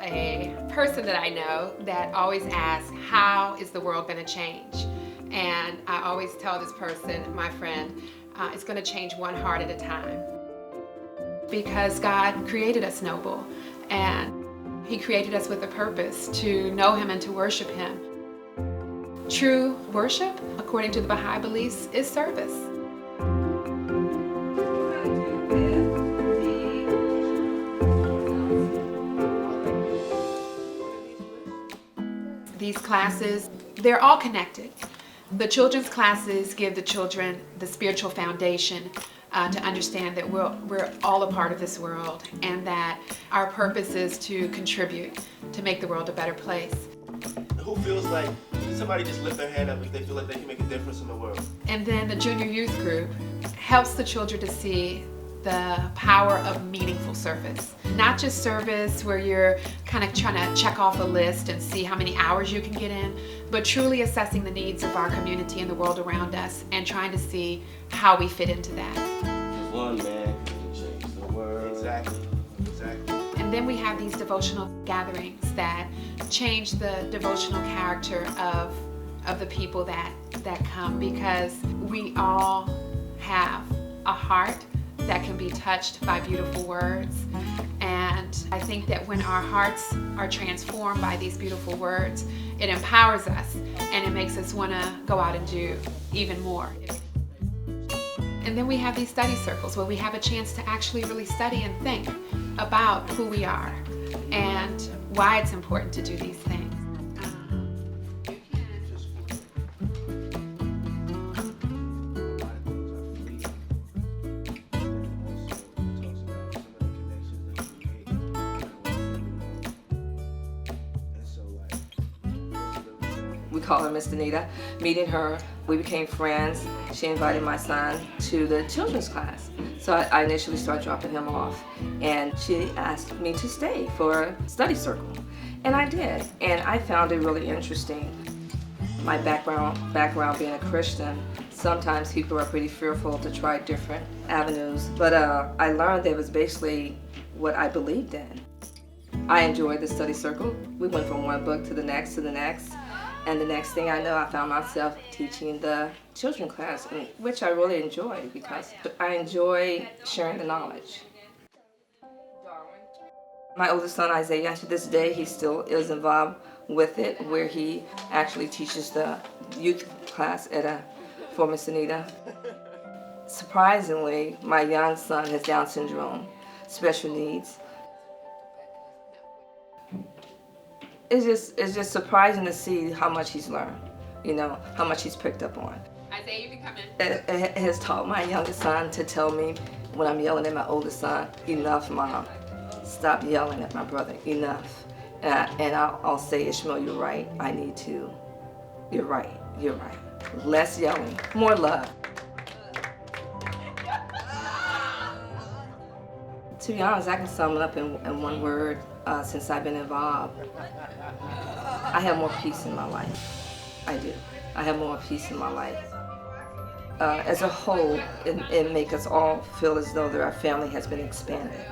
a person that I know that always asks, how is the world going to change? And I always tell this person, my friend, it's going to change one heart at a time. Because God created us noble, and He created us with a purpose to know Him and to worship Him. True worship, according to the Baha'i beliefs, is service. These classes, they're all connected. The children's classes give the children the spiritual foundation to understand that we're all a part of this world, and that our purpose is to contribute to make the world a better place. Who feels like somebody just lift their hand up if they feel like they can make a difference in the world? And then the junior youth group helps the children to see the power of meaningful service. Not just service where you're kind of trying to check off a list and see how many hours you can get in, but truly assessing the needs of our community and the world around us and trying to see how we fit into that. One man can change the world. Exactly. And then we have these devotional gatherings that change the devotional character of the people that come, because we all have a heart that can be touched by beautiful words. And I think that when our hearts are transformed by these beautiful words, it empowers us and it makes us want to go out and do even more. And then we have these study circles where we have a chance to actually really study and think about who we are and why it's important to do these things. We call her Miss Danita. Meeting her, we became friends. She invited my son to the children's class. So I initially started dropping him off, and she asked me to stay for a study circle. And I did, and I found it really interesting. My background being a Christian, sometimes people are pretty fearful to try different avenues, but I learned that it was basically what I believed in. I enjoyed the study circle. We went from one book to the next, and the next thing I know, I found myself teaching the children's class, which I really enjoy because I enjoy sharing the knowledge. My oldest son, Isaiah, to this day, he still is involved with it, where he actually teaches the youth class for Miss Anita. Surprisingly, my young son has Down syndrome, special needs. It's just surprising to see how much he's learned, how much he's picked up on. Isaiah, you can come in. It has taught my youngest son to tell me when I'm yelling at my oldest son, "Enough, Mom. Stop yelling at my brother. Enough." And I'll say, "Ishmael, you're right. I need to. You're right. Less yelling, more love." To be honest, I can sum it up in one word. Since I've been involved, I have more peace in my life. I do. I have more peace in my life. As a whole, it makes us all feel as though that our family has been expanded.